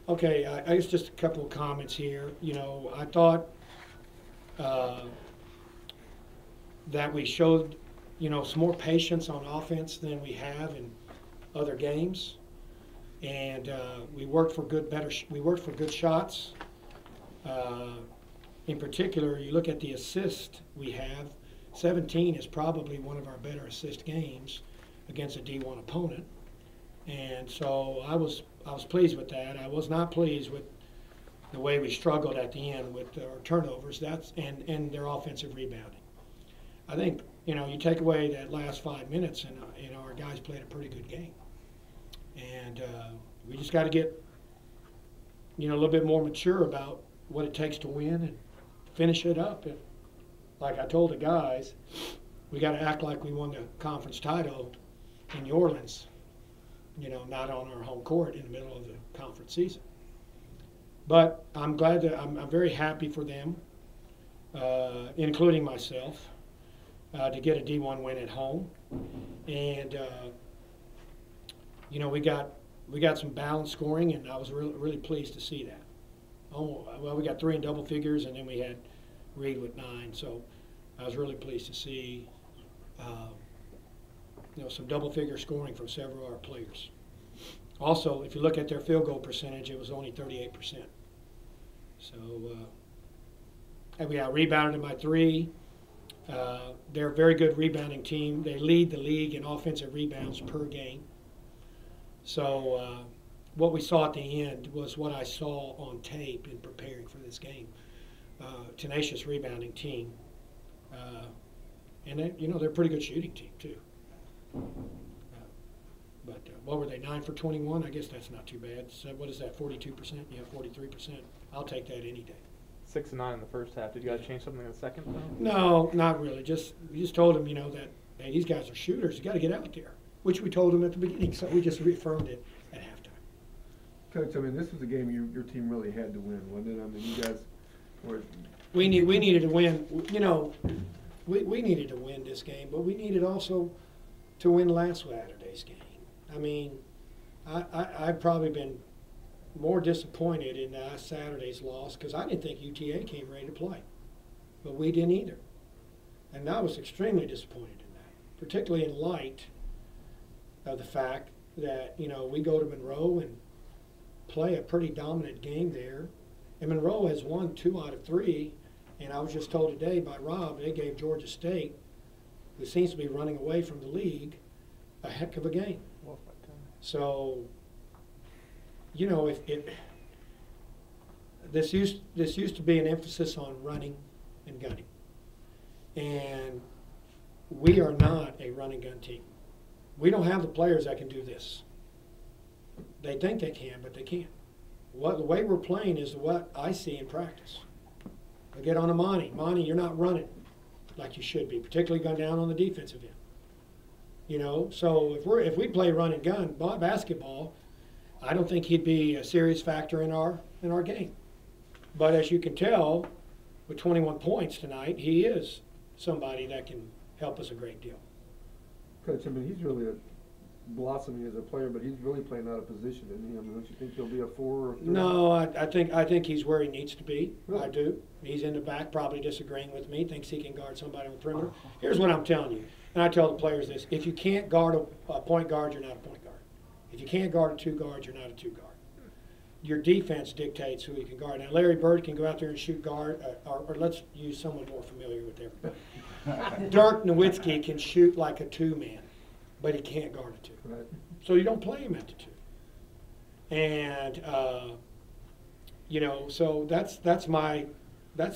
Okay, I guess just a couple of comments here. You know, I thought uh, that we showed, some more patience on offense than we have in other games, and we worked for we worked for good shots. Uh, in particular, you look at the assist we have. 17 is probably one of our better assist games against a D1 opponent, and so I was pleased with that. I was not pleased with the way we struggled at the end with our turnovers. And their offensive rebounding. I think you take away that last 5 minutes, and our guys played a pretty good game. And we just got to get a little bit more mature about what it takes to win and finish it up. And like I told the guys, we got to act like we won the conference title in New Orleans. Not on our home court in the middle of the conference season. But I'm glad that I'm very happy for them, including myself, to get a D1 win at home. And we got some balanced scoring, and I was really pleased to see that. Oh well, we got 3 in double figures, and then we had Reed with 9. So I was really pleased to see some double figure scoring from several of our players. Also, if you look at their field goal percentage, it was only 38%. So we rebounded by 3. They're a very good rebounding team. They lead the league in offensive rebounds per game. So what we saw at the end was what I saw on tape in preparing for this game. Tenacious rebounding team. And they're a pretty good shooting team too. But what were they, 9 for 21? I guess that's not too bad. So what is that, 42%? Yeah, 43%. I'll take that any day. 6 and 9 in the first half. Did you guys change something in the second? No, not really. We just told them, that hey, these guys are shooters. You got to get out there, which we told them at the beginning. So we just reaffirmed it at halftime. Coach, I mean, this was a game your team really had to win, wasn't it? I mean, you guys were. We needed to win. We needed to win this game, but we needed also to win last Saturday's game. I mean, I've probably been more disappointed in last Saturday's loss because I didn't think UTA came ready to play, but we didn't either. And I was extremely disappointed in that, particularly in light of the fact that, we go to Monroe and play a pretty dominant game there. And Monroe has won 2 out of 3, and I was just told today by Rob, they gave Georgia State, who seems to be running away from the league, a heck of a game. So, this used to be an emphasis on running and gunning, and we are not a run and gun team. We don't have the players that can do this. They think they can, but they can't. The way we're playing is what I see in practice. I get on a Monty. Monty, you're not running like you should be, particularly going down on the defensive end. So if we play run and gun basketball, I don't think he'd be a serious factor in our game. But as you can tell, with 21 points tonight, he is somebody that can help us a great deal. Coach, I mean, he's really blossoming as a player, but he's really playing out of position, isn't he? I mean, don't you think he'll be a 4 or 3? No, I think he's where he needs to be. Really? I do. He's in the back, probably disagreeing with me, thinks he can guard somebody on the perimeter. Here's what I'm telling you, and I tell the players this: if you can't guard a point guard, you're not a point guard. If you can't guard a 2 guard, you're not a 2 guard. Your defense dictates who you can guard. Now, Larry Bird can go out there and shoot guard, or let's use someone more familiar with everybody. Dirk Nowitzki can shoot like a 2-man, but he can't guard a 2. Right. So you don't play him at the 2. And so that's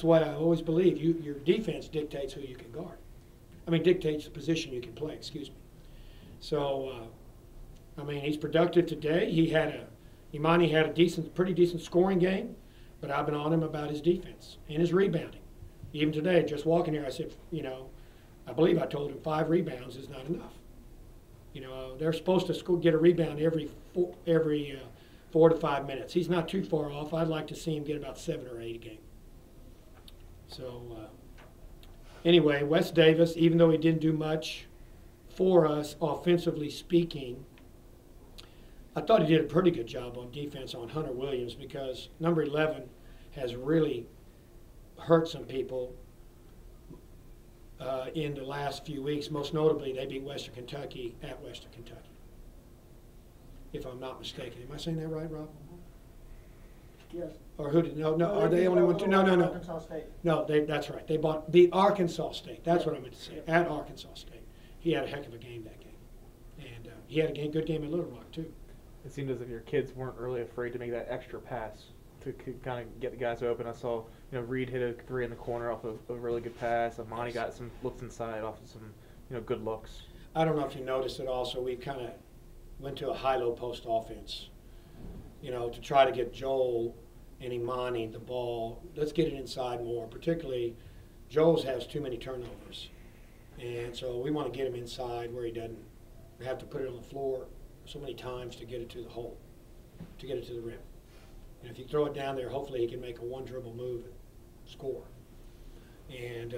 what I always believe. Your defense dictates who you can guard. Dictates the position you can play. Excuse me. So he's productive today. Imani had a pretty decent scoring game, but I've been on him about his defense and his rebounding. Even today, just walking here, I said, I believe I told him 5 rebounds is not enough. They're supposed to get a rebound every 4 to 5 minutes. He's not too far off. I'd like to see him get about 7 or 8 a game. So anyway, Wes Davis, even though he didn't do much for us offensively speaking, I thought he did a pretty good job on defense on Hunter Williams because number 11 has really hurt some people in the last few weeks. Most notably, they beat Western Kentucky at Western Kentucky, if I'm not mistaken. Am I saying that right, Rob? Yes. Or who did? No. Are they only one? No. Arkansas State. No, that's right. They beat Arkansas State. That's what I meant to say. At Arkansas State, he had a heck of a game that game, and he had a good game at Little Rock too. It seemed as if your kids weren't really afraid to make that extra pass to kind of get the guys open. I saw, Reed hit a 3 in the corner off of a really good pass. Amani got some looks inside off of some, good looks. I don't know if you noticed it also. We kind of went to a high-low post offense, to try to get Joel and Imani the ball. Let's get it inside more. Particularly, Joel's has too many turnovers, and so we want to get him inside where he doesn't have to put it on the floor so many times to get it to the hole, to get it to the rim. And if you throw it down there, hopefully he can make a one dribble move and score. And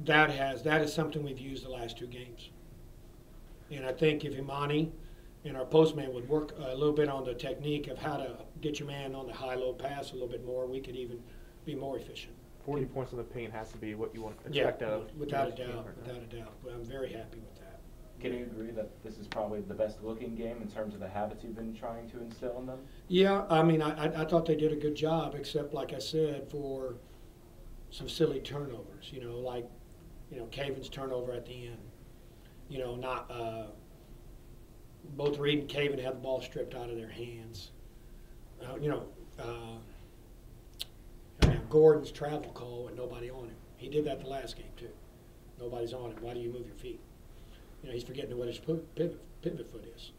that is something we've used the last 2 games. And I think if Imani and our postman would work a little bit on the technique of how to get your man on the high-low pass a little bit more, we could even be more efficient. 40 points in the paint has to be what you want to expect out of. Without a doubt. But I'm very happy with that. Can you agree that this is probably the best looking game in terms of the habits you've been trying to instill in them? Yeah, I mean, I thought they did a good job, except, like I said, for some silly turnovers, like, Caven's turnover at the end. Both Reed and Caven had the ball stripped out of their hands. Gordon's travel call with nobody on him. He did that the last game, too. Nobody's on him. Why do you move your feet? He's forgetting what his pivot foot is.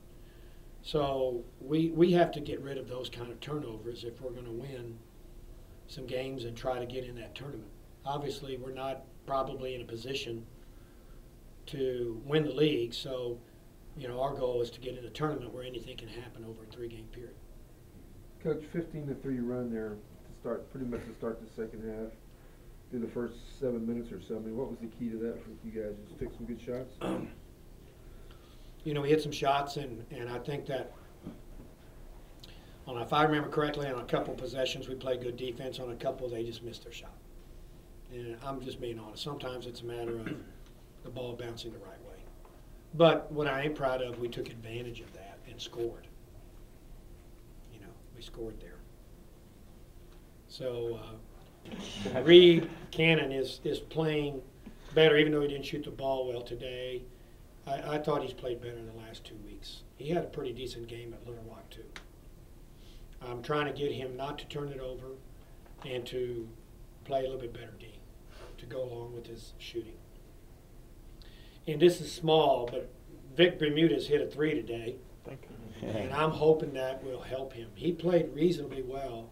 So we have to get rid of those kind of turnovers if we're going to win some games and try to get in that tournament. Obviously, we're not probably in a position to win the league, so our goal is to get in a tournament where anything can happen over a 3-game period. Coach, 15-3 run there pretty much to start the second half. Through the first 7 minutes or so, I mean, what was the key to that for you guys? Just take some good shots? We hit some shots, and I think that, if I remember correctly, on a couple possessions we played good defense. On a couple, they just missed their shot. And I'm just being honest. Sometimes it's a matter of the ball bouncing the right way. But what I am proud of, we took advantage of that and scored. We scored there. So Reed Cannon is playing better, even though he didn't shoot the ball well today. I thought he's played better in the last 2 weeks. He had a pretty decent game at Little Rock, too. I'm trying to get him not to turn it over and to play a little bit better D to go along with his shooting. And this is small, but Vic Bermudez hit a 3 today. Thank you. And I'm hoping that will help him. He played reasonably well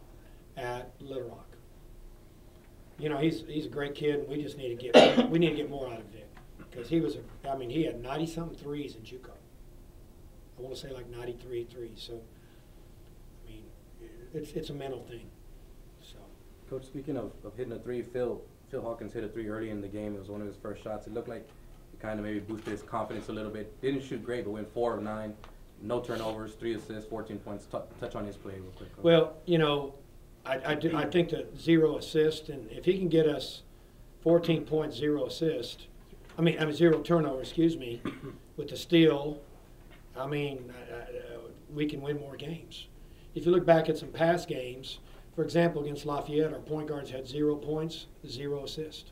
at Little Rock. He's a great kid, and we just need to get more out of Vic, because he had 90-something threes in JUCO. I want to say like 93 threes. So it's a mental thing. So, Coach, speaking of hitting a 3, Phil Hawkins hit a 3 early in the game. It was one of his first shots. It looked like it kind of maybe boosted his confidence a little bit. Didn't shoot great, but went 4 of 9, no turnovers, 3 assists, 14 points. Touch on his play real quick, Coach. Well, I think that 0 assist, and if he can get us 14 points, 0 assist, 0 turnover, with the steal, we can win more games. If you look back at some past games, for example, against Lafayette, our point guards had 0 points, 0 assists,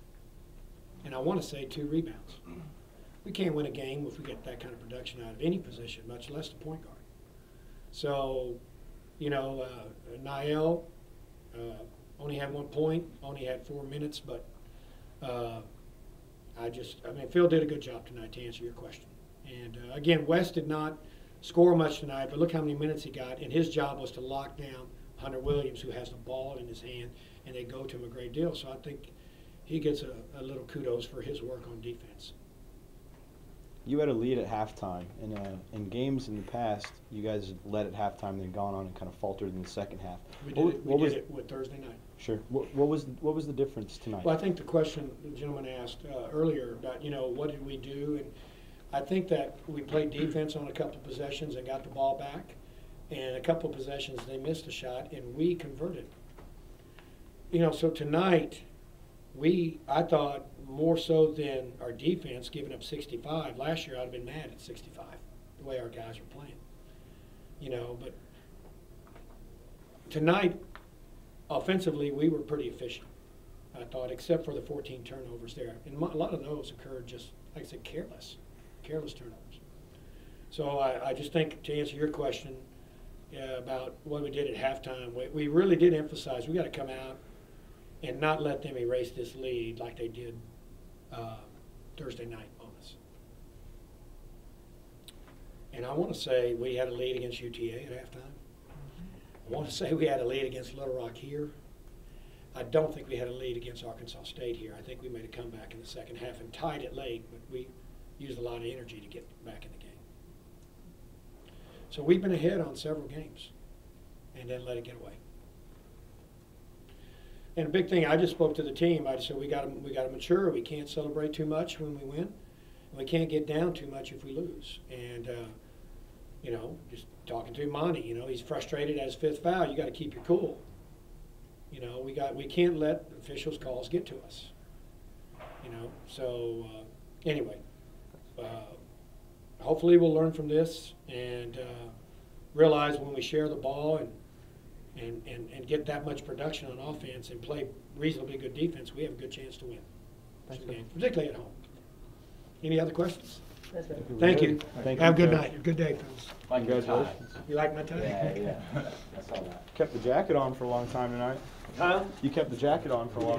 and I want to say 2 rebounds. We can't win a game if we get that kind of production out of any position, much less the point guard. So, Niall only had 1 point, only had 4 minutes, but Phil did a good job tonight, to answer your question. And again, West did not score much tonight, but look how many minutes he got, and his job was to lock down Hunter Williams, who has the ball in his hand, and they go to him a great deal. So I think he gets a little kudos for his work on defense. You had a lead at halftime. In games in the past, you guys led at halftime and then gone on and kind of faltered in the second half. We did it with Thursday night. Sure. What was the difference tonight? Well, I think the question the gentleman asked earlier about, what did we do? And I think that we played defense on a couple of possessions and got the ball back. And a couple of possessions, they missed a shot, and we converted. You know, so tonight, I thought more so than our defense giving up 65. Last year, I'd have been mad at 65, the way our guys were playing. You know, but tonight, offensively, we were pretty efficient, I thought, except for the 14 turnovers there. And a lot of those occurred just, like I said, careless turnovers. So I just think, to answer your question about what we did at halftime, we really did emphasize we got to come out and not let them erase this lead like they did Thursday night on us. And I want to say we had a lead against UTA at halftime. I want to say we had a lead against Little Rock here. I don't think we had a lead against Arkansas State here. I think we made a comeback in the second half and tied it late, but we used a lot of energy to get back in the game. So we've been ahead on several games and then let it get away. And a big thing, I just spoke to the team. I just said we got to mature. We can't celebrate too much when we win, and we can't get down too much if we lose. And you know, just talking to Monty, you know, he's frustrated at his fifth foul. You got to keep your cool. You know, we can't let officials' calls get to us. You know, so anyway, hopefully we'll learn from this and realize when we share the ball and get that much production on offense and play reasonably good defense, we have a good chance to win. Particularly at home. Any other questions? That's it. Thank you. Thank Have a you, good Coach. night. Good day, fellas. Like your tie. Congratulations. You like my tie? Yeah, I saw that. Kept the jacket on for a long time tonight. Huh? You kept the jacket on for a long